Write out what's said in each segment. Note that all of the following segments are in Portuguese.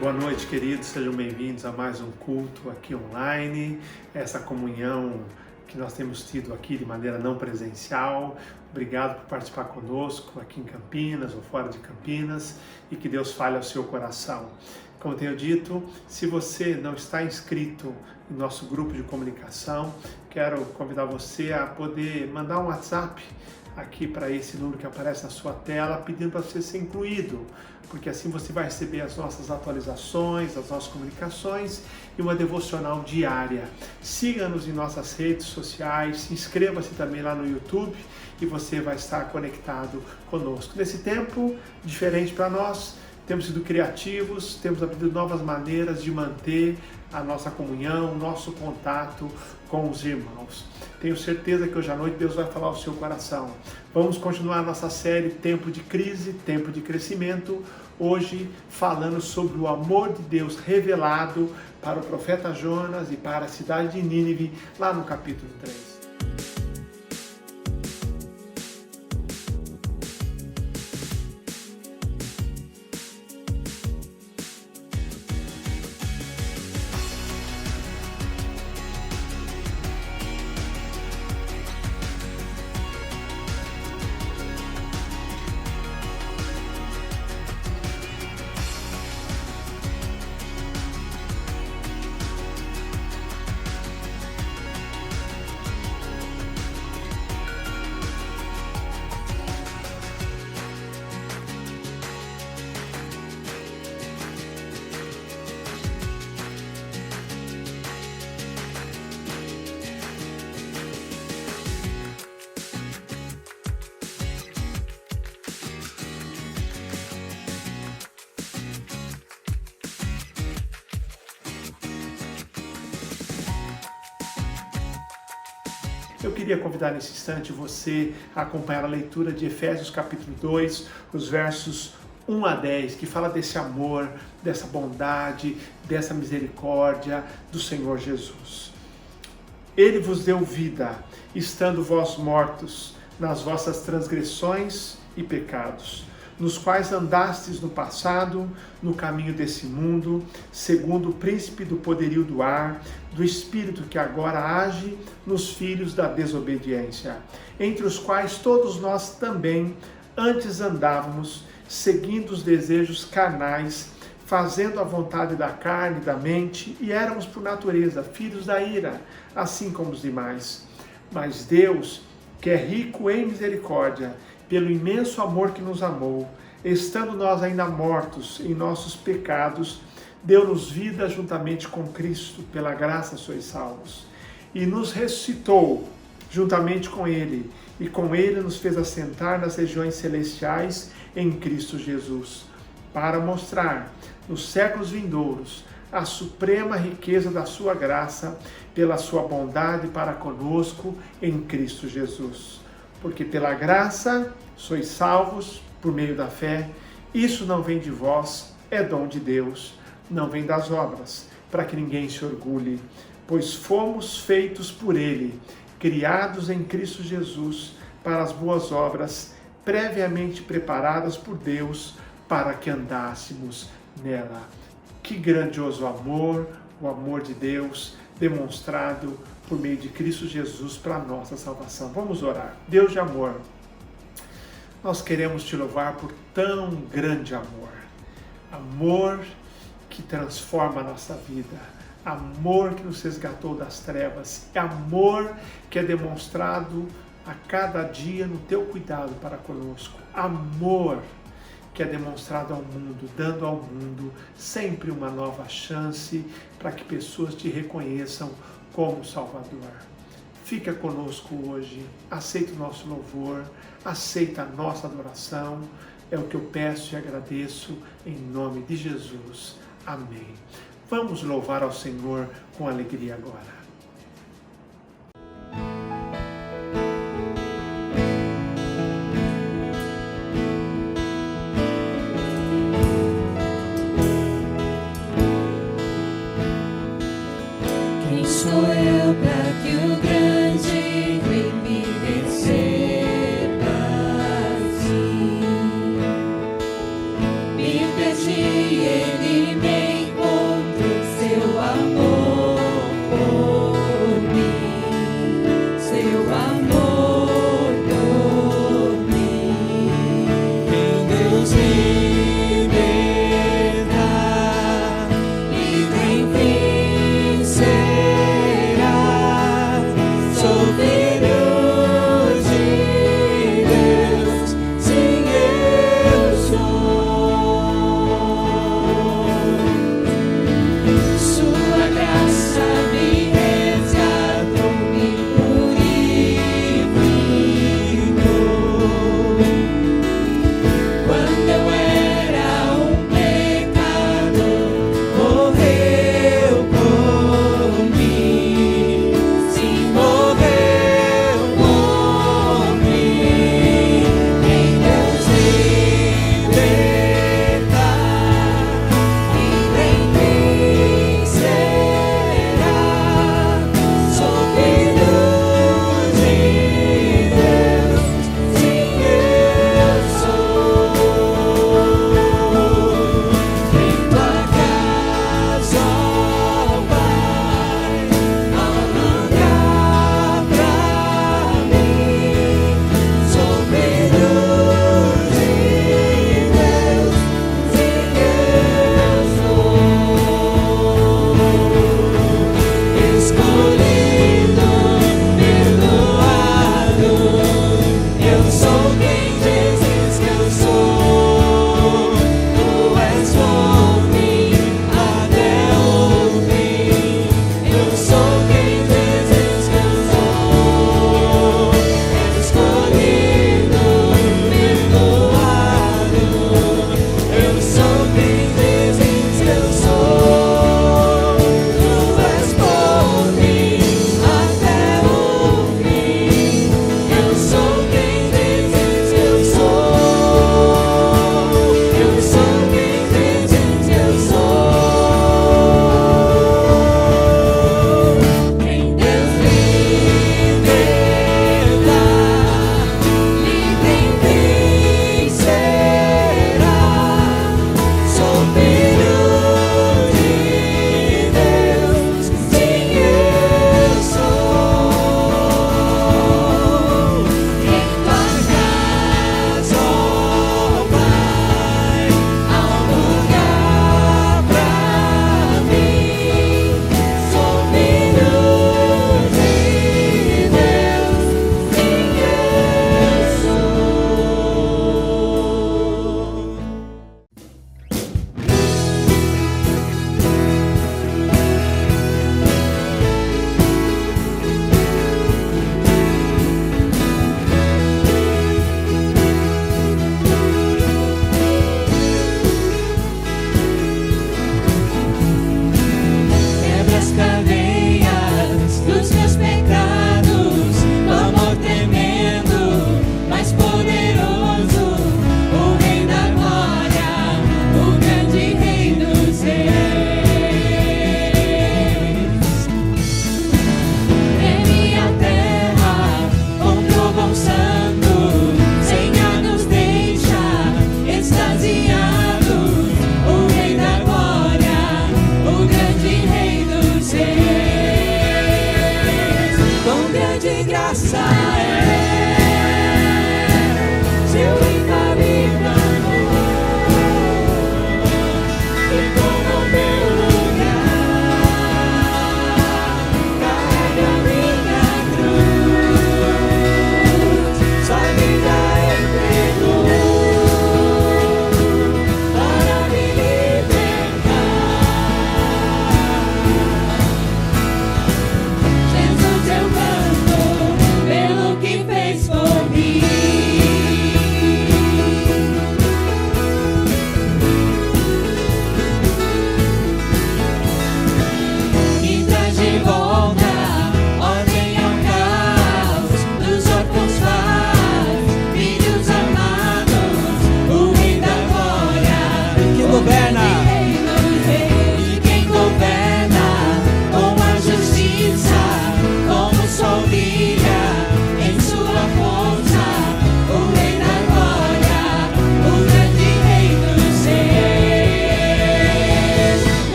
Boa noite, queridos, sejam bem-vindos a mais um culto aqui online, essa comunhão que nós temos tido aqui de maneira não presencial. Obrigado por participar conosco aqui em Campinas ou fora de Campinas e que Deus fale ao seu coração. Como eu tenho dito, se você não está inscrito em nosso grupo de comunicação, quero convidar você a poder mandar um WhatsApp aqui para esse número que aparece na sua tela, pedindo para você ser incluído, porque assim você vai receber as nossas atualizações, as nossas comunicações e uma devocional diária. Siga-nos em nossas redes sociais, inscreva-se também lá no YouTube e você vai estar conectado conosco. Nesse tempo diferente para nós, temos sido criativos, temos aprendido novas maneiras de manter a nossa comunhão, nosso contato com os irmãos. Tenho certeza que hoje à noite Deus vai falar ao seu coração. Vamos continuar a nossa série Tempo de Crise, Tempo de Crescimento, hoje falando sobre o amor de Deus revelado para o profeta Jonas e para a cidade de Nínive, lá no capítulo 3. Eu queria convidar nesse instante você a acompanhar a leitura de Efésios capítulo 2, os versos 1 a 10, que fala desse amor, dessa bondade, dessa misericórdia do Senhor Jesus. Ele vos deu vida, estando vós mortos nas vossas transgressões e pecados, nos quais andastes no passado, no caminho desse mundo, segundo o príncipe do poderio do ar, do espírito que agora age nos filhos da desobediência, entre os quais todos nós também antes andávamos, seguindo os desejos carnais, fazendo a vontade da carne e da mente, e éramos por natureza filhos da ira, assim como os demais. Mas Deus, que é rico em misericórdia, pelo imenso amor que nos amou, estando nós ainda mortos em nossos pecados, deu-nos vida juntamente com Cristo, pela graça sois salvos. E nos ressuscitou juntamente com Ele, e com Ele nos fez assentar nas regiões celestiais em Cristo Jesus, para mostrar nos séculos vindouros a suprema riqueza da sua graça, pela sua bondade para conosco em Cristo Jesus. Porque pela graça sois salvos por meio da fé. Isso não vem de vós, é dom de Deus, não vem das obras, para que ninguém se orgulhe, pois fomos feitos por Ele, criados em Cristo Jesus, para as boas obras, previamente preparadas por Deus, para que andássemos nela. Que grandioso amor, o amor de Deus demonstrado por meio de Cristo Jesus para a nossa salvação. Vamos orar. Deus de amor, nós queremos te louvar por tão grande amor. Amor que transforma a nossa vida. Amor que nos resgatou das trevas. Amor que é demonstrado a cada dia no teu cuidado para conosco. Amor que é demonstrado ao mundo, dando ao mundo sempre uma nova chance para que pessoas te reconheçam como Salvador. Fica conosco hoje, aceita o nosso louvor, aceita a nossa adoração, é o que eu peço e agradeço em nome de Jesus. Amém. Vamos louvar ao Senhor com alegria agora. Quem sou eu para que o grande Rei me receba assim? Me pedi, ele me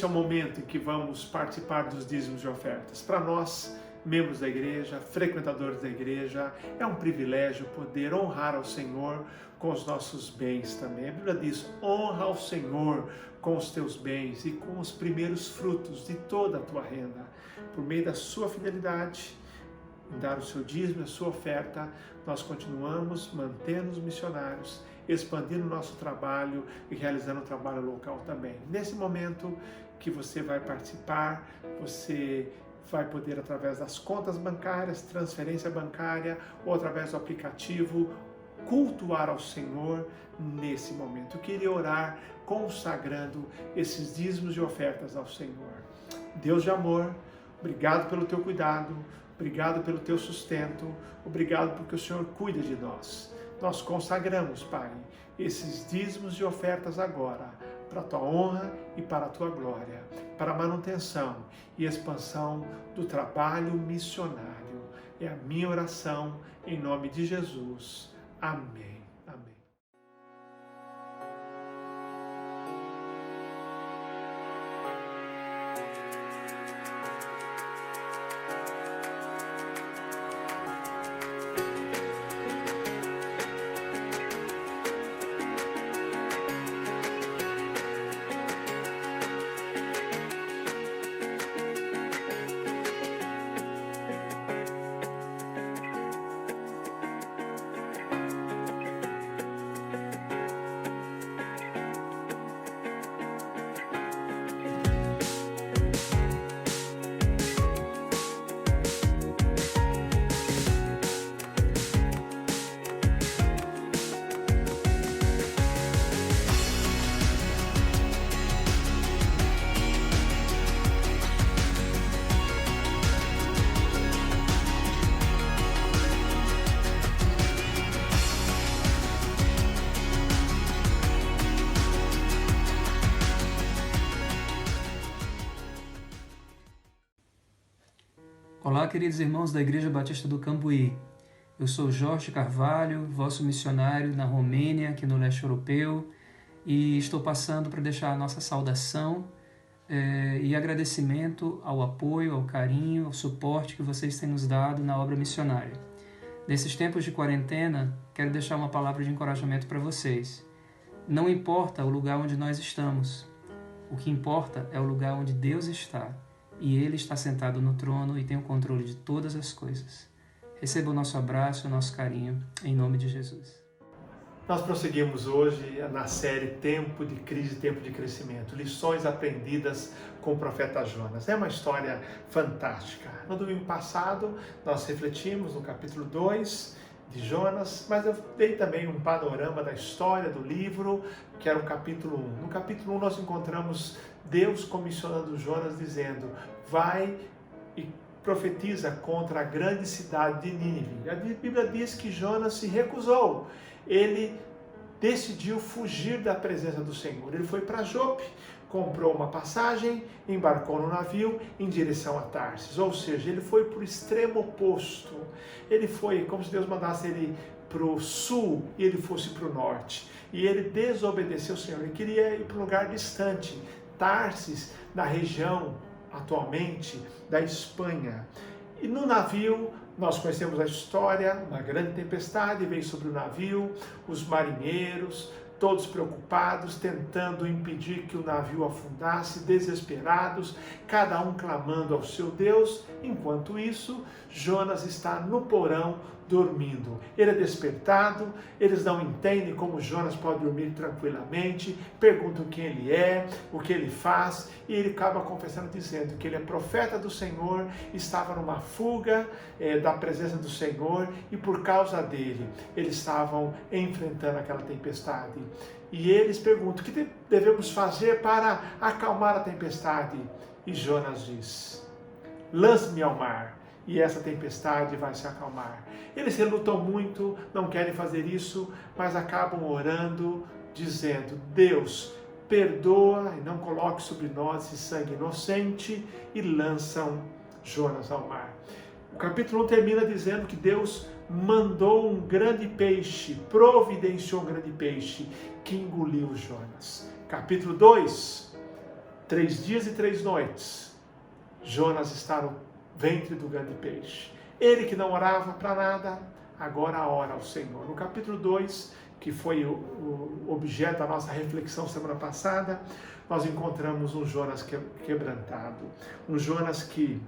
Este é o momento em que vamos participar dos dízimos e ofertas. Para nós, membros da igreja, frequentadores da igreja, é um privilégio poder honrar ao Senhor com os nossos bens também. A Bíblia diz: honra ao Senhor com os teus bens e com os primeiros frutos de toda a tua renda. Por meio da sua fidelidade, em dar o seu dízimo, a sua oferta, nós continuamos mantendo os missionários, expandindo o nosso trabalho e realizando o trabalho local também. Nesse momento que você vai participar, você vai poder, através das contas bancárias, transferência bancária ou através do aplicativo, cultuar ao Senhor nesse momento. Eu queria orar consagrando esses dízimos e ofertas ao Senhor. Deus de amor, obrigado pelo teu cuidado, obrigado pelo teu sustento, obrigado porque o Senhor cuida de nós. Nós consagramos, Pai, esses dízimos e ofertas agora, para a tua honra e para a tua glória, para a manutenção e expansão do trabalho missionário. É a minha oração em nome de Jesus. Amém. Amém. Olá, queridos irmãos da Igreja Batista do Cambuí. Eu sou Jorge Carvalho, vosso missionário na Romênia, aqui no leste europeu, e estou passando para deixar a nossa saudação e agradecimento ao apoio, ao carinho, ao suporte que vocês têm nos dado na obra missionária. Nesses tempos de quarentena, quero deixar uma palavra de encorajamento para vocês. Não importa o lugar onde nós estamos, o que importa é o lugar onde Deus está. E Ele está sentado no trono e tem o controle de todas as coisas. Receba o nosso abraço, o nosso carinho, em nome de Jesus. Nós prosseguimos hoje na série Tempo de Crise, Tempo de Crescimento, lições aprendidas com o profeta Jonas. É uma história fantástica. No domingo passado, nós refletimos no capítulo 2 de Jonas, mas eu dei também um panorama da história do livro, que era o capítulo 1. No capítulo 1 nós encontramos Deus comissionando Jonas dizendo: vai e profetiza contra a grande cidade de Nínive. A Bíblia diz que Jonas se recusou. Ele decidiu fugir da presença do Senhor. Ele foi para Jope, comprou uma passagem, embarcou no navio em direção a Tarsis. Ou seja, ele foi para o extremo oposto. Ele foi como se Deus mandasse ele para o sul e ele fosse para o norte. E ele desobedeceu ao Senhor. Ele queria ir para um lugar distante. Tarsis, na região atualmente da Espanha. E no navio, nós conhecemos a história, uma grande tempestade veio sobre o navio, os marinheiros, todos preocupados, tentando impedir que o navio afundasse, desesperados, cada um clamando ao seu Deus. Enquanto isso, Jonas está no porão dormindo. Ele é despertado, eles não entendem como Jonas pode dormir tranquilamente, perguntam quem ele é, o que ele faz, e ele acaba confessando dizendo que ele é profeta do Senhor, estava numa fuga da presença do Senhor, e por causa dele, eles estavam enfrentando aquela tempestade. E eles perguntam: o que devemos fazer para acalmar a tempestade? E Jonas diz: lance-me ao mar, e essa tempestade vai se acalmar. Eles relutam muito, não querem fazer isso, mas acabam orando, dizendo: Deus, perdoa e não coloque sobre nós esse sangue inocente, e lançam Jonas ao mar. O capítulo 1 termina dizendo que Deus mandou um grande peixe, providenciou um grande peixe que engoliu Jonas. Capítulo 2, 3 dias e 3 noites, Jonas está no ventre do grande peixe. Ele que não orava para nada, agora ora ao Senhor. No capítulo 2, que foi o objeto da nossa reflexão semana passada, nós encontramos um Jonas quebrantado. Um Jonas que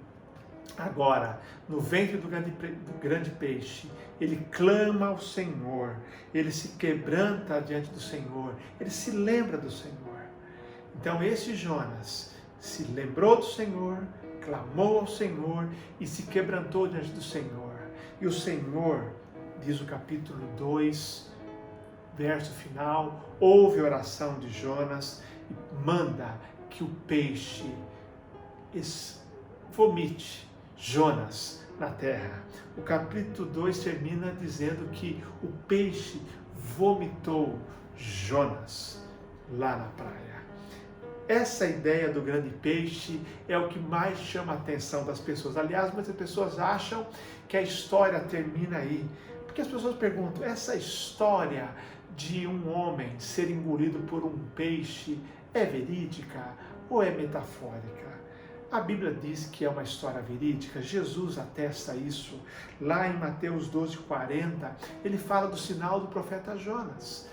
agora, no ventre do grande peixe, ele clama ao Senhor, ele se quebranta diante do Senhor, ele se lembra do Senhor. Então esse Jonas se lembrou do Senhor, clamou ao Senhor e se quebrantou diante do Senhor. E o Senhor, diz o capítulo 2, verso final, ouve a oração de Jonas e manda que o peixe vomite Jonas na terra. O capítulo 2 termina dizendo que o peixe vomitou Jonas lá na praia. Essa ideia do grande peixe é o que mais chama a atenção das pessoas. Aliás, muitas pessoas acham que a história termina aí. Porque as pessoas perguntam, essa história de um homem ser engolido por um peixe é verídica ou é metafórica? A Bíblia diz que é uma história verídica, Jesus atesta isso. Lá em Mateus 12:40, ele fala do sinal do profeta Jonas.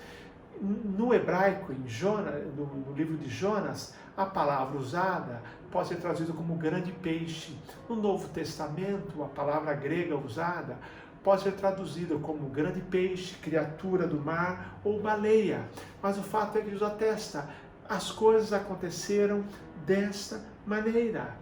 No hebraico, no livro de Jonas, a palavra usada pode ser traduzida como grande peixe. No Novo Testamento, a palavra grega usada pode ser traduzida como grande peixe, criatura do mar ou baleia. Mas o fato é que Jesus atesta, as coisas aconteceram desta maneira.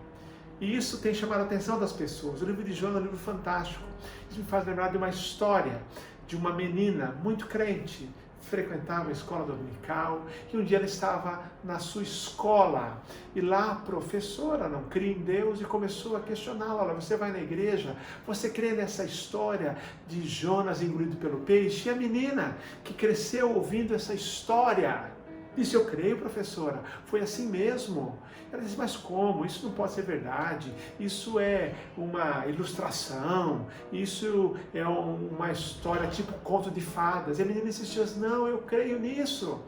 E isso tem chamado a atenção das pessoas. O livro de Jonas é um livro fantástico. Isso me faz lembrar de uma história de uma menina muito crente, frequentava a escola dominical, e um dia ela estava na sua escola, e lá a professora não cria em Deus e começou a questioná-la. Olha, você vai na igreja, você crê nessa história de Jonas engolido pelo peixe? E a menina, que cresceu ouvindo essa história, disse, eu creio, professora, foi assim mesmo. Ela disse, mas como? Isso não pode ser verdade, isso é uma ilustração, isso é uma história tipo conto de fadas. E a menina insistiu, não, eu creio nisso.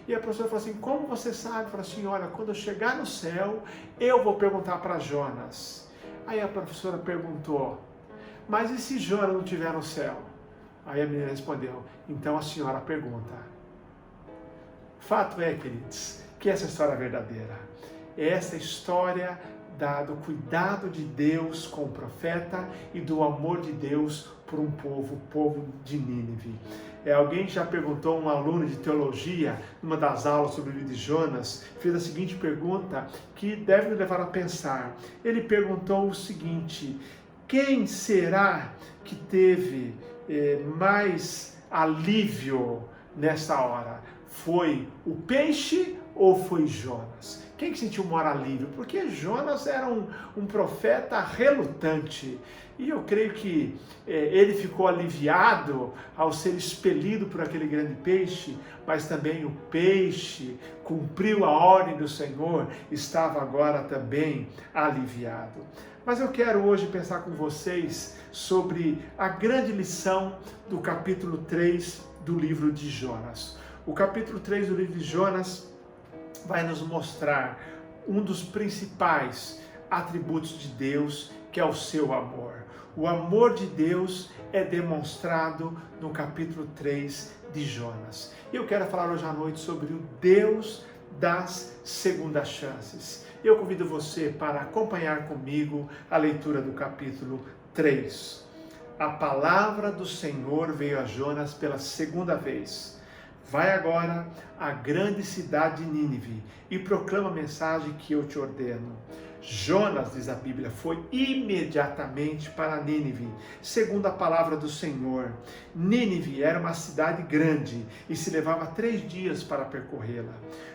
E a professora falou assim, como você sabe? Falou assim, olha, quando eu chegar no céu, eu vou perguntar para Jonas. Aí a professora perguntou, mas e se Jonas não estiver no céu? Aí a menina respondeu, então a senhora pergunta. Fato é, queridos, que essa história é verdadeira. Essa história do cuidado de Deus com o profeta e do amor de Deus por um povo, o povo de Nínive. Alguém já perguntou, um aluno de teologia, numa das aulas sobre o livro de Jonas, fez a seguinte pergunta que deve nos levar a pensar. Ele perguntou o seguinte, quem será que teve mais alívio nessa hora? Foi o peixe ou foi Jonas? Quem que sentiu maior alívio? Porque Jonas era um profeta relutante. E eu creio que ele ficou aliviado ao ser expelido por aquele grande peixe, mas também o peixe cumpriu a ordem do Senhor, estava agora também aliviado. Mas eu quero hoje pensar com vocês sobre a grande lição do capítulo 3 do livro de Jonas. O capítulo 3 do livro de Jonas vai nos mostrar um dos principais atributos de Deus, que é o seu amor. O amor de Deus é demonstrado no capítulo 3 de Jonas. E eu quero falar hoje à noite sobre o Deus das segundas chances. Eu convido você para acompanhar comigo a leitura do capítulo 3. A palavra do Senhor veio a Jonas pela segunda vez. Vai agora à grande cidade de Nínive e proclama a mensagem que eu te ordeno. Jonas, diz a Bíblia, foi imediatamente para Nínive, segundo a palavra do Senhor. Nínive era uma cidade grande e se levava 3 dias para percorrê-la.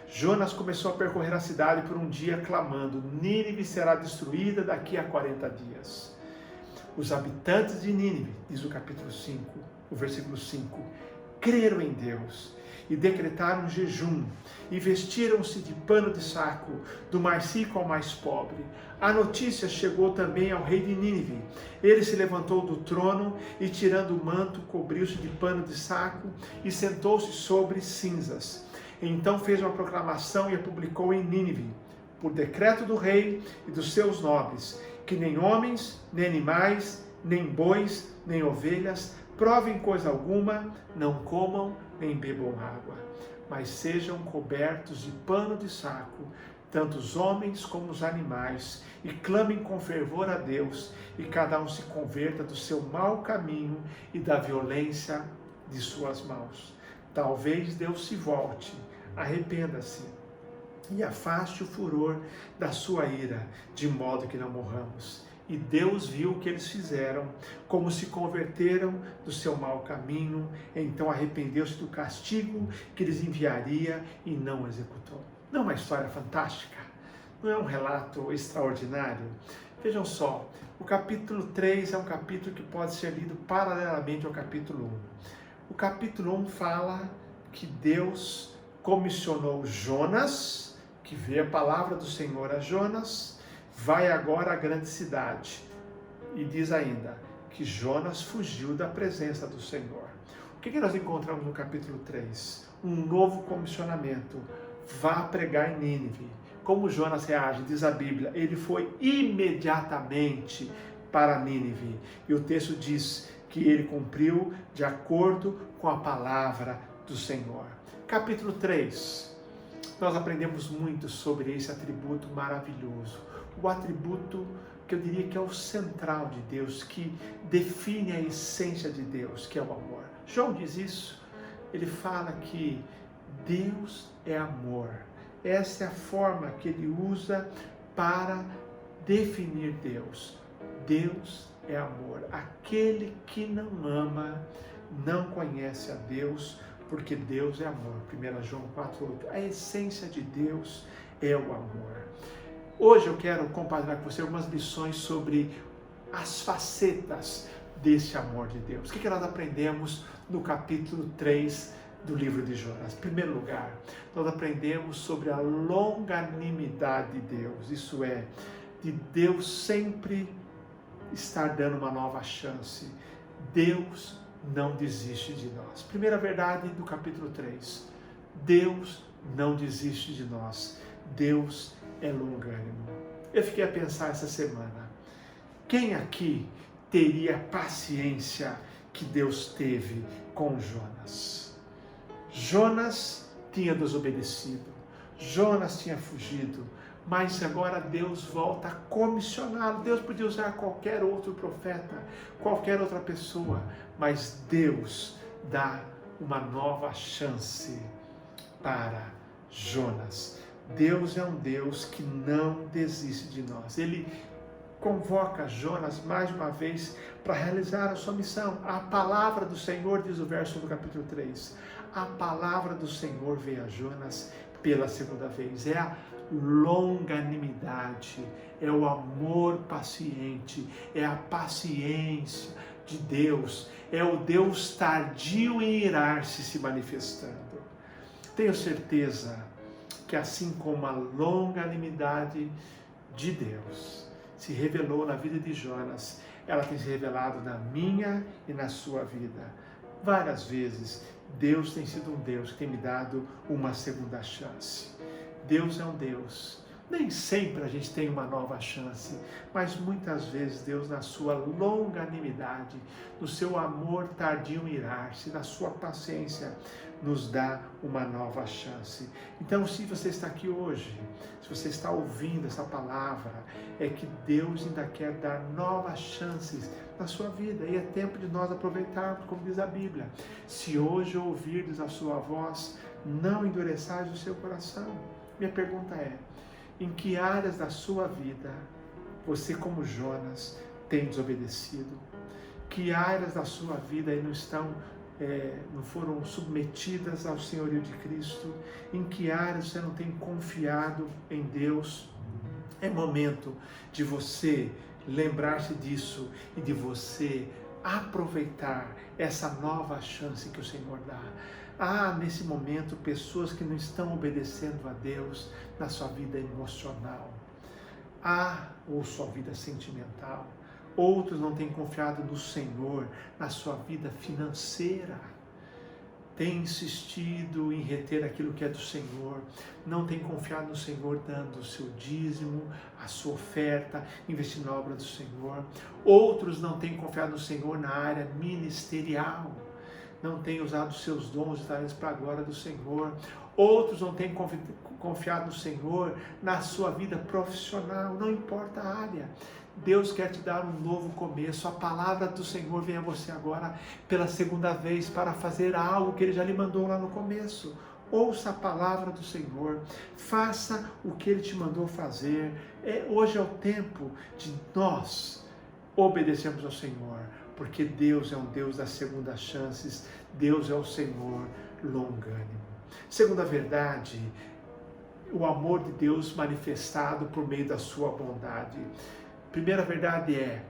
Jonas começou a percorrer a cidade por um dia, clamando, Nínive será destruída daqui a 40 dias. Os habitantes de Nínive, diz o capítulo 5, o versículo 5, creram em Deus e decretaram um jejum, e vestiram-se de pano de saco, do mais rico ao mais pobre. A notícia chegou também ao rei de Nínive. Ele se levantou do trono e, tirando o manto, cobriu-se de pano de saco e sentou-se sobre cinzas. Então fez uma proclamação e a publicou em Nínive. por decreto do rei e dos seus nobres, que nem homens, nem animais, nem bois, nem ovelhas, provem coisa alguma, não comam nem bebam água, mas sejam cobertos de pano de saco, tanto os homens como os animais, e clamem com fervor a Deus, e cada um se converta do seu mau caminho e da violência de suas mãos. Talvez Deus se volte, arrependa-se e afaste o furor da sua ira, de modo que não morramos. E Deus viu o que eles fizeram, como se converteram do seu mau caminho, então arrependeu-se do castigo que lhes enviaria e não executou. Não é uma história fantástica? Não é um relato extraordinário? Vejam só, o capítulo 3 é um capítulo que pode ser lido paralelamente ao capítulo 1. O capítulo 1 fala que Deus comissionou Jonas, que vê a palavra do Senhor a Jonas, vai agora à grande cidade. E diz ainda que Jonas fugiu da presença do Senhor. O que nós encontramos no capítulo 3? Um novo comissionamento. Vá pregar em Nínive. Como Jonas reage? Diz a Bíblia, ele foi imediatamente para Nínive. E o texto diz que ele cumpriu de acordo com a palavra do Senhor. Capítulo 3. Nós aprendemos muito sobre esse atributo maravilhoso. O atributo que eu diria que é o central de Deus, que define a essência de Deus, que é o amor. João diz isso. Ele fala que Deus é amor. Essa é a forma que ele usa para definir Deus. Deus é amor. Aquele que não ama não conhece a Deus, porque Deus é amor. 1 João 4,8. A essência de Deus é o amor. Hoje eu quero compartilhar com você algumas lições sobre as facetas desse amor de Deus. O que nós aprendemos no capítulo 3 do livro de Jonas? Em primeiro lugar, nós aprendemos sobre a longanimidade de Deus. Isso é, de Deus sempre estar dando uma nova chance. Deus não desiste de nós. Primeira verdade do capítulo 3. Deus não desiste de nós. Deus é longânimo. Eu fiquei a pensar essa semana. Quem aqui teria a paciência que Deus teve com Jonas? Jonas tinha desobedecido. Jonas tinha fugido. Mas agora Deus volta a comissioná-lo. Deus podia usar qualquer outro profeta, qualquer outra pessoa, mas Deus dá uma nova chance para Jonas. Deus é um Deus que não desiste de nós. Ele convoca Jonas mais uma vez para realizar a sua missão. A palavra do Senhor, diz o verso do capítulo 3, a palavra do Senhor veio a Jonas pela segunda vez. É a longanimidade, é o amor paciente, é a paciência de Deus, é o Deus tardio em irar-se se manifestando. Tenho certeza que assim como a longanimidade de Deus se revelou na vida de Jonas, ela tem se revelado na minha e na sua vida. Várias vezes, Deus tem sido um Deus que tem me dado uma segunda chance. Deus é um Deus. Nem sempre a gente tem uma nova chance, mas muitas vezes Deus, na sua longanimidade, no seu amor tardio em irar-se, na sua paciência, nos dá uma nova chance. Então, se você está aqui hoje, se você está ouvindo essa palavra, é que Deus ainda quer dar novas chances na sua vida, e é tempo de nós aproveitarmos, como diz a Bíblia. Se hoje ouvirdes a sua voz, não endureçais o seu coração. Minha pergunta é, em que áreas da sua vida você, como Jonas, tem desobedecido? Que áreas da sua vida não foram submetidas ao senhorio de Cristo? Em que áreas você não tem confiado em Deus? É momento de você lembrar-se disso e de você aproveitar essa nova chance que o Senhor dá. Há nesse momento pessoas que não estão obedecendo a Deus na sua vida emocional, ou sua vida sentimental. Outros não têm confiado no Senhor na sua vida financeira. tem insistido em reter aquilo que é do Senhor, não tem confiado no Senhor dando o seu dízimo, a sua oferta, investindo na obra do Senhor. Outros não têm confiado no Senhor na área ministerial, não têm usado os seus dons e talentos para a glória do Senhor. Outros não têm confiado no Senhor na sua vida profissional, não importa a área. Deus quer te dar um novo começo. A palavra do Senhor vem a você agora pela segunda vez para fazer algo que Ele já lhe mandou lá no começo. Ouça a palavra do Senhor, faça o que Ele te mandou fazer. Hoje é o tempo de nós obedecermos ao Senhor, porque Deus é um Deus das segundas chances, Deus é o Senhor longânimo. Segunda verdade, o amor de Deus manifestado por meio da sua bondade. Primeira verdade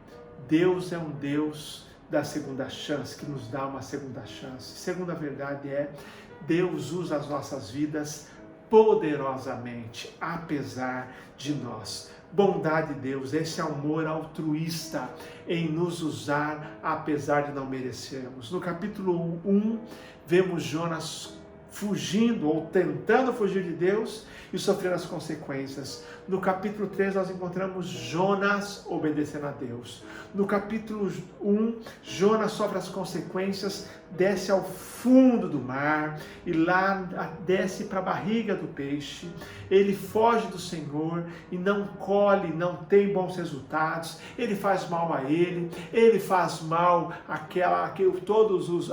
Deus é um Deus da segunda chance, que nos dá uma segunda chance. Segunda verdade Deus usa as nossas vidas poderosamente, apesar de nós. Bondade de Deus, esse amor altruísta em nos usar, apesar de não merecermos. No capítulo 1, vemos Jonas fugindo ou tentando fugir de Deus e sofrendo as consequências. No capítulo 3 nós encontramos Jonas obedecendo a Deus. No capítulo 1, Jonas sofre as consequências, desce ao fundo do mar e lá desce para a barriga do peixe. Ele foge do Senhor e não colhe, não tem bons resultados. Ele faz mal a ele faz mal a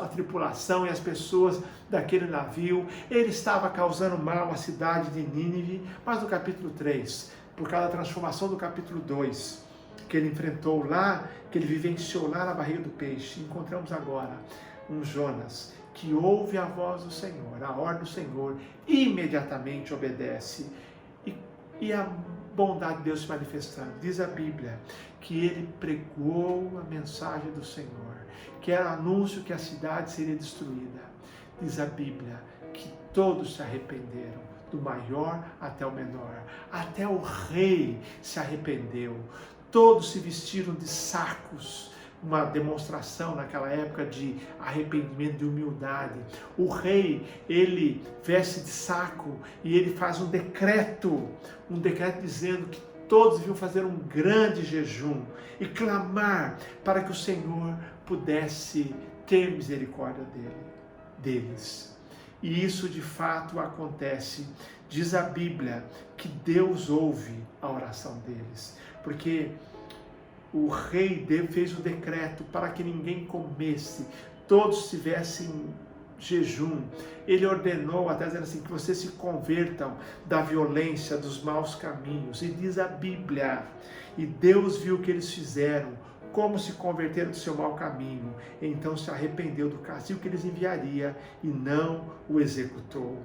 tripulação e as pessoas daquele navio. Ele estava causando mal à cidade de Nínive, mas no capítulo 3, por causa da transformação do capítulo 2, que ele enfrentou lá, que ele vivenciou lá na barriga do peixe, encontramos agora um Jonas que ouve a voz do Senhor, a ordem do Senhor, e imediatamente obedece. E a bondade de Deus se manifestando. Diz a Bíblia que ele pregou a mensagem do Senhor, que era anúncio que a cidade seria destruída. Diz a Bíblia que todos se arrependeram, do maior até o menor. Até o rei se arrependeu. Todos se vestiram de sacos, uma demonstração naquela época de arrependimento, de humildade. O rei, ele veste de saco e ele faz um decreto dizendo que todos deviam fazer um grande jejum e clamar para que o Senhor pudesse ter misericórdia deles. E isso de fato acontece. Diz a Bíblia que Deus ouve a oração deles, porque o rei fez o decreto para que ninguém comesse, todos tivessem jejum. Ele ordenou, até dizendo assim, que vocês se convertam da violência, dos maus caminhos. E diz a Bíblia, e Deus viu o que eles fizeram, como se converteram do seu mau caminho, então se arrependeu do castigo que eles enviaria e não o executou.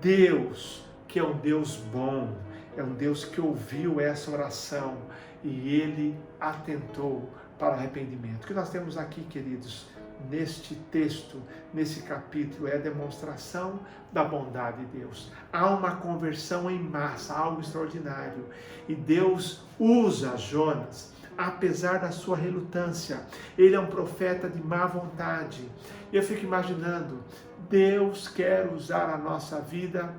Deus, que é um Deus bom, é um Deus que ouviu essa oração e Ele atentou para o arrependimento. O que nós temos aqui, queridos, neste texto, nesse capítulo, é a demonstração da bondade de Deus. Há uma conversão em massa, algo extraordinário. E Deus usa Jonas, apesar da sua relutância. Ele é um profeta de má vontade. Eu fico imaginando, Deus quer usar a nossa vida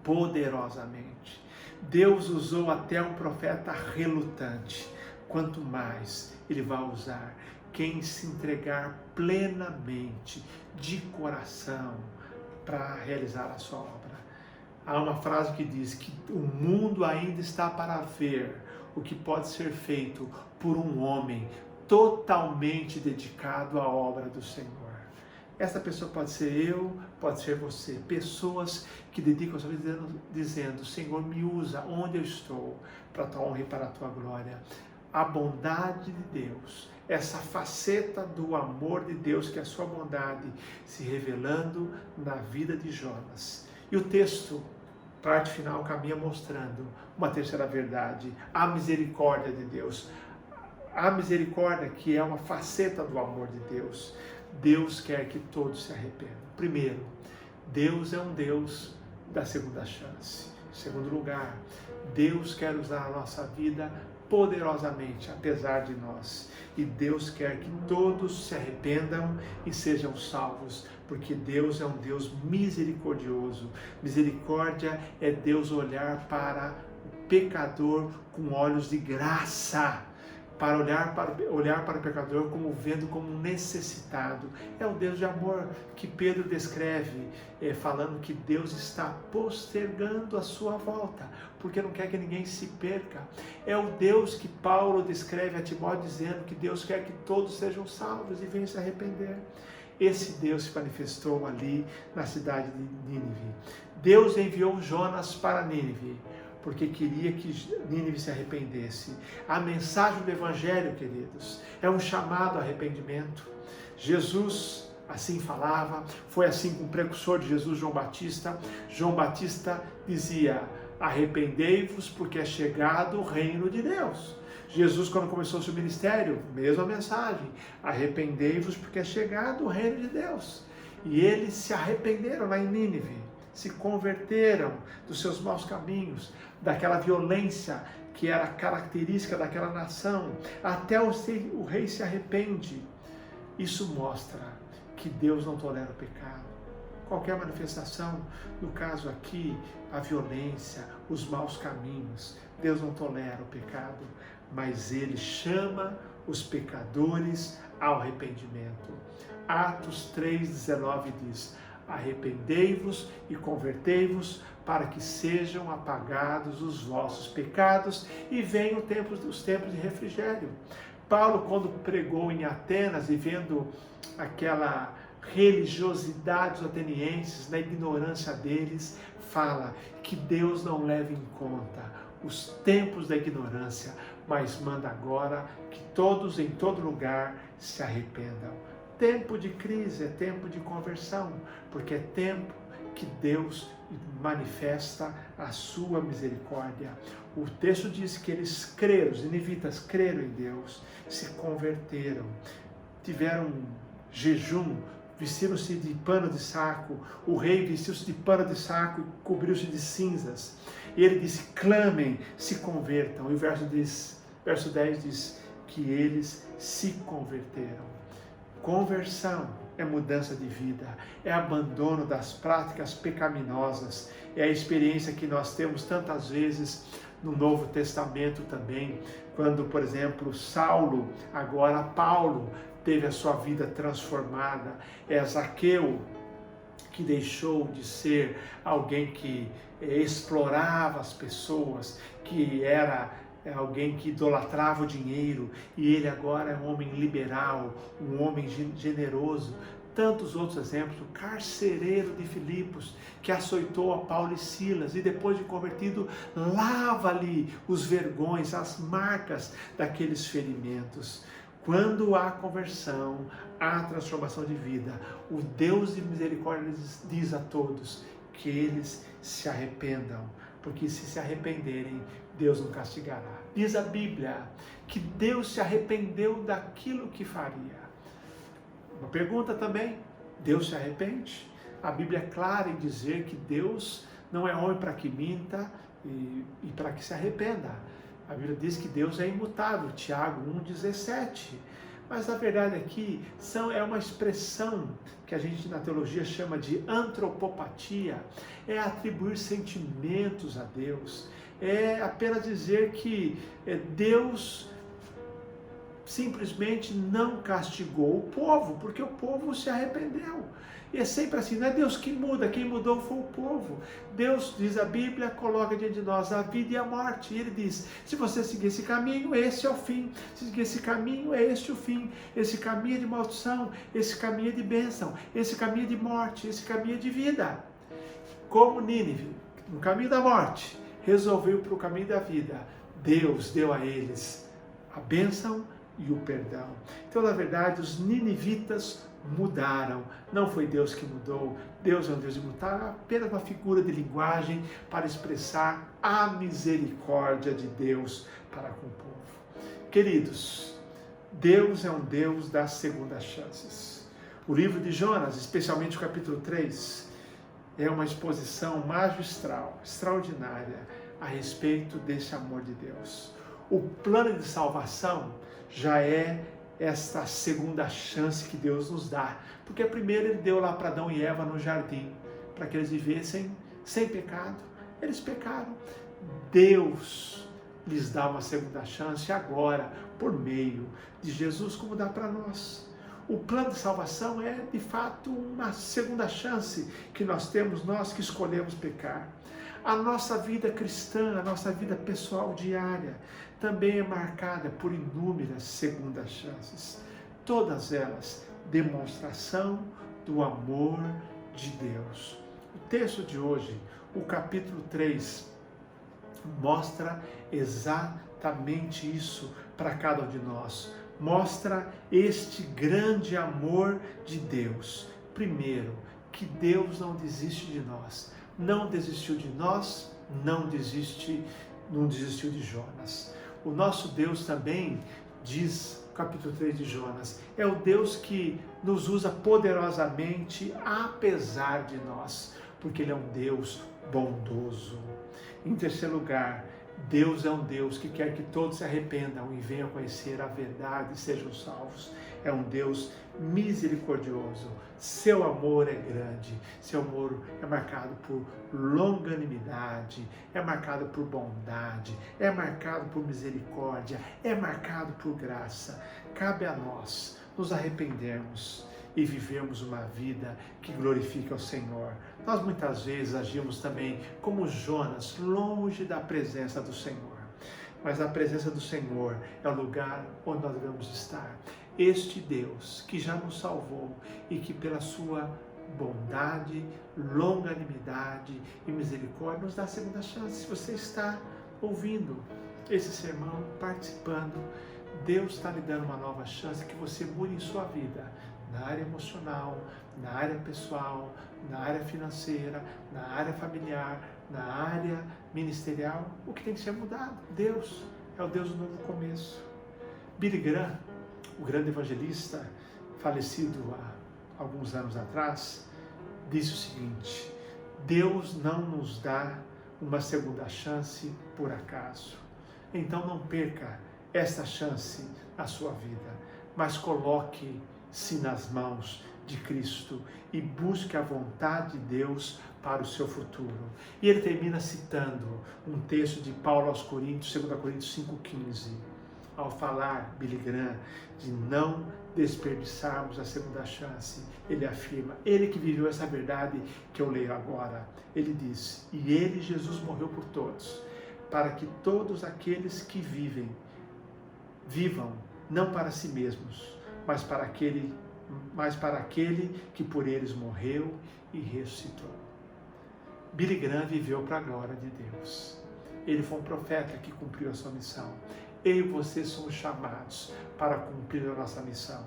poderosamente. Deus usou até um profeta relutante. Quanto mais Ele vai usar quem se entregar plenamente, de coração, para realizar a sua obra. Há uma frase que diz que o mundo ainda está para ver o que pode ser feito por um homem totalmente dedicado à obra do Senhor. Essa pessoa pode ser eu, pode ser você. Pessoas que dedicam a sua vida dizendo, Senhor, me usa onde eu estou, para a tua honra e para a tua glória. A bondade de Deus, essa faceta do amor de Deus, que é a sua bondade, se revelando na vida de Jonas. E o texto, parte final, caminha mostrando uma terceira verdade, a misericórdia de Deus. A misericórdia que é uma faceta do amor de Deus. Deus quer que todos se arrependam. Primeiro, Deus é um Deus da segunda chance. Em segundo lugar, Deus quer usar a nossa vida poderosamente, apesar de nós. E Deus quer que todos se arrependam e sejam salvos, porque Deus é um Deus misericordioso. Misericórdia é Deus olhar para o pecador com olhos de graça, para olhar para o pecador como vendo como um necessitado. É o Deus de amor que Pedro descreve, falando que Deus está postergando a sua volta, porque não quer que ninguém se perca. É o Deus que Paulo descreve a Timóteo, dizendo que Deus quer que todos sejam salvos e venham se arrepender. Esse Deus se manifestou ali na cidade de Nínive. Deus enviou Jonas para Nínive, porque queria que Nínive se arrependesse. A mensagem do Evangelho, queridos, é um chamado ao arrependimento. Jesus assim falava, foi assim com o precursor de Jesus, João Batista. João Batista dizia: arrependei-vos, porque é chegado o reino de Deus. Jesus, quando começou o seu ministério, mesma mensagem: arrependei-vos, porque é chegado o reino de Deus. E eles se arrependeram lá em Nínive, se converteram dos seus maus caminhos, daquela violência que era característica daquela nação. Até o rei se arrepende. Isso mostra que Deus não tolera o pecado. Qualquer manifestação, no caso aqui, a violência, os maus caminhos, Deus não tolera o pecado, mas Ele chama os pecadores ao arrependimento. Atos 3,19 diz: arrependei-vos e convertei-vos, para que sejam apagados os vossos pecados e venham os tempos de refrigério. Paulo, quando pregou em Atenas e vendo aquela religiosidade dos atenienses, na ignorância deles, fala que Deus não leva em conta os tempos da ignorância, mas manda agora que todos em todo lugar se arrependam. Tempo de crise é tempo de conversão, porque é tempo que Deus manifesta a sua misericórdia. O texto diz que eles creram, os ninivitas creram em Deus, se converteram, tiveram jejum, vestiram-se de pano de saco. O rei vestiu-se de pano de saco e cobriu-se de cinzas. E ele disse: clamem, se convertam. E o verso 10 diz que eles se converteram. Conversão é mudança de vida, é abandono das práticas pecaminosas, é a experiência que nós temos tantas vezes no Novo Testamento também, quando, por exemplo, Saulo, agora Paulo, teve a sua vida transformada. É Zaqueu, que deixou de ser alguém que explorava as pessoas, que era alguém que idolatrava o dinheiro, e ele agora é um homem liberal, um homem generoso. Tantos outros exemplos: o carcereiro de Filipos, que açoitou a Paulo e Silas, e depois de convertido, lava-lhe os vergões, as marcas daqueles ferimentos. Quando há conversão, há transformação de vida. O Deus de misericórdia diz a todos que eles se arrependam, porque se arrependerem, Deus não castigará. Diz a Bíblia que Deus se arrependeu daquilo que faria. Uma pergunta também: Deus se arrepende? A Bíblia é clara em dizer que Deus não é homem para que minta e para que se arrependa. A Bíblia diz que Deus é imutável, Tiago 1,17. Mas a verdade aqui é uma expressão que a gente na teologia chama de antropopatia. É atribuir sentimentos a Deus. É apenas dizer que Deus simplesmente não castigou o povo, porque o povo se arrependeu. E é sempre assim, não é Deus que muda, quem mudou foi o povo. Deus, diz a Bíblia, coloca diante de nós a vida e a morte. E Ele diz: se você seguir esse caminho, esse é o fim. Se seguir esse caminho, é este o fim. Esse caminho é de maldição, esse caminho é de bênção, esse caminho é de morte, esse caminho é de vida. Como Nínive, no caminho da morte, resolveu para o caminho da vida, Deus deu a eles a bênção e o perdão. Então, na verdade, os ninivitas mudaram. Não foi Deus que mudou. Deus é um Deus imutável, apenas uma figura de linguagem para expressar a misericórdia de Deus para com o povo. Queridos, Deus é um Deus das segundas chances. O livro de Jonas, especialmente o capítulo 3, é uma exposição magistral, extraordinária, a respeito desse amor de Deus. O plano de salvação já é esta segunda chance que Deus nos dá. Porque primeiro Ele deu lá para Adão e Eva no jardim, para que eles vivessem sem pecado. Eles pecaram. Deus lhes dá uma segunda chance agora, por meio de Jesus, como dá para nós. O plano de salvação é, de fato, uma segunda chance que nós temos, nós que escolhemos pecar. A nossa vida cristã, a nossa vida pessoal diária, também é marcada por inúmeras segundas chances. Todas elas demonstração do amor de Deus. O texto de hoje, o capítulo 3, mostra exatamente isso para cada um de nós. Mostra este grande amor de Deus. Primeiro, que Deus não desiste de nós. Não desistiu de nós, não desistiu de Jonas. O nosso Deus também, diz o capítulo 3 de Jonas, é o Deus que nos usa poderosamente apesar de nós, porque Ele é um Deus bondoso. Em terceiro lugar, Deus é um Deus que quer que todos se arrependam e venham conhecer a verdade e sejam salvos. É um Deus misericordioso. Seu amor é grande. Seu amor é marcado por longanimidade, é marcado por bondade, é marcado por misericórdia, é marcado por graça. Cabe a nós nos arrependermos e vivemos uma vida que glorifica o Senhor. Nós muitas vezes agimos também como Jonas, longe da presença do Senhor. Mas a presença do Senhor é o lugar onde nós devemos estar. Este Deus que já nos salvou e que pela sua bondade, longanimidade e misericórdia nos dá a segunda chance. Se você está ouvindo esse sermão, participando, Deus está lhe dando uma nova chance que você mude em sua vida, na área emocional, na área pessoal, na área financeira, na área familiar, na área ministerial. O que tem que ser mudado? Deus é o Deus do novo começo. Billy Graham, o grande evangelista, falecido há alguns anos atrás, disse o seguinte: Deus não nos dá uma segunda chance por acaso. Então não perca esta chance na sua vida, mas coloque-se nas mãos de Cristo e busque a vontade de Deus para o seu futuro. E ele termina citando um texto de Paulo aos Coríntios, 2 Coríntios 5,15, ao falar, Billy Graham, de não desperdiçarmos a segunda chance. Ele afirma, ele que viveu essa verdade que eu leio agora, ele disse: e ele, Jesus, morreu por todos, para que todos aqueles que vivam não para si mesmos, mas para aquele que por eles morreu e ressuscitou. Billy Graham viveu para a glória de Deus. Ele foi um profeta que cumpriu a sua missão. Eu e você somos chamados para cumprir a nossa missão.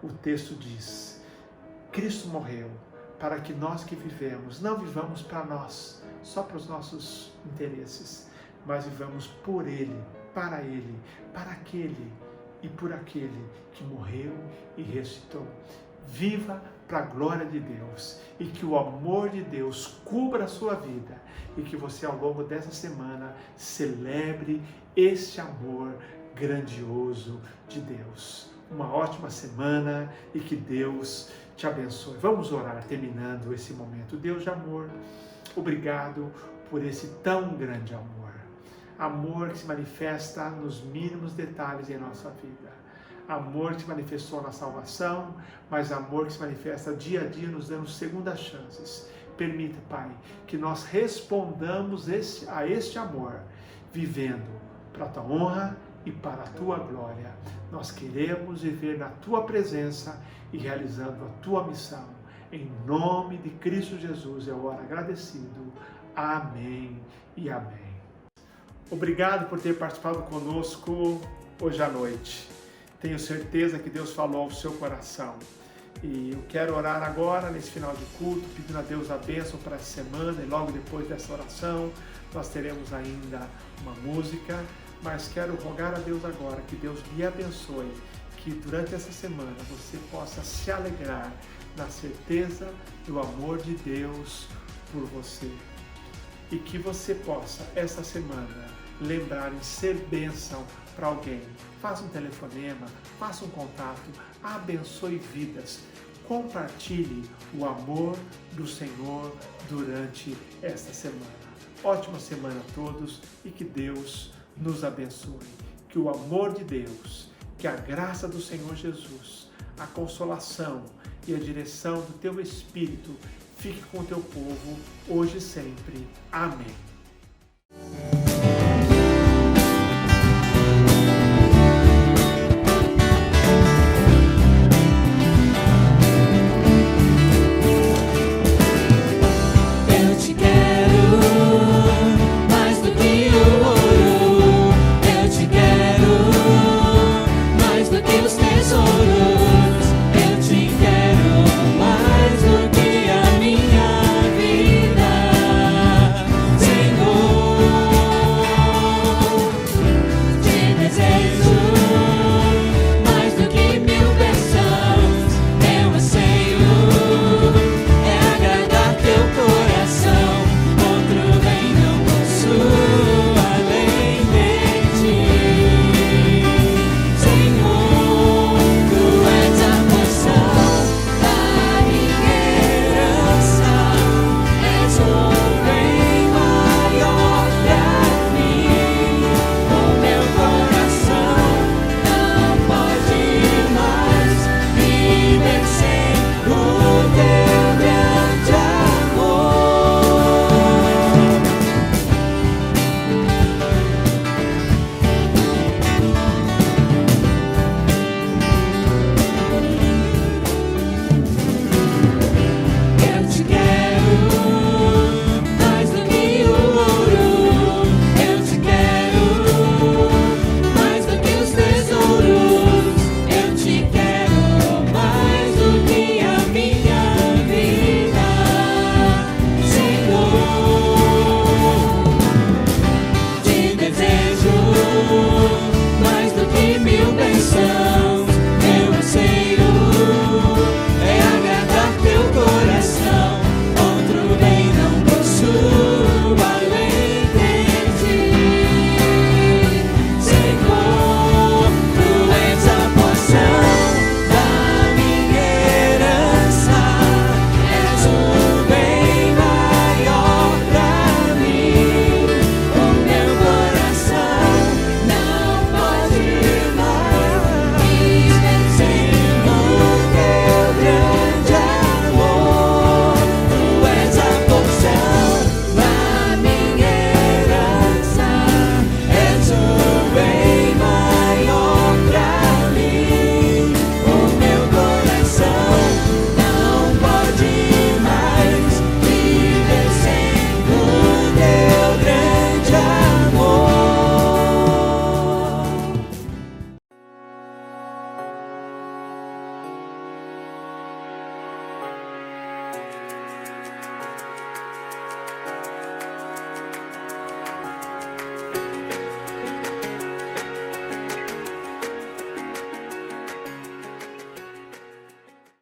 O texto diz: Cristo morreu para que nós que vivemos, não vivamos para nós, só para os nossos interesses, mas vivamos por Ele, para aquele e por aquele que morreu e ressuscitou. Viva para a glória de Deus e que o amor de Deus cubra a sua vida e que você ao longo dessa semana celebre este amor grandioso de Deus. Uma ótima semana e que Deus te abençoe. Vamos orar terminando esse momento. Deus de amor, obrigado por esse tão grande amor. Amor que se manifesta nos mínimos detalhes em nossa vida. Amor que se manifestou na salvação, mas amor que se manifesta dia a dia nos dando segundas chances. Permita, Pai, que nós respondamos a este amor, vivendo para a Tua honra e para a Tua glória. Nós queremos viver na Tua presença e realizando a Tua missão. Em nome de Cristo Jesus, eu oro agradecido. Amém e amém. Obrigado por ter participado conosco hoje à noite. Tenho certeza que Deus falou ao seu coração. E eu quero orar agora, nesse final de culto, pedindo a Deus a bênção para essa semana. E logo depois dessa oração, nós teremos ainda uma música. Mas quero rogar a Deus agora que Deus lhe abençoe, que durante essa semana você possa se alegrar na certeza do amor de Deus por você. E que você possa, essa semana, lembrar em ser bênção para alguém. Faça um telefonema, faça um contato, abençoe vidas. Compartilhe o amor do Senhor durante esta semana. Ótima semana a todos e que Deus nos abençoe. Que o amor de Deus, que a graça do Senhor Jesus, a consolação e a direção do teu Espírito fique com o teu povo hoje e sempre. Amém.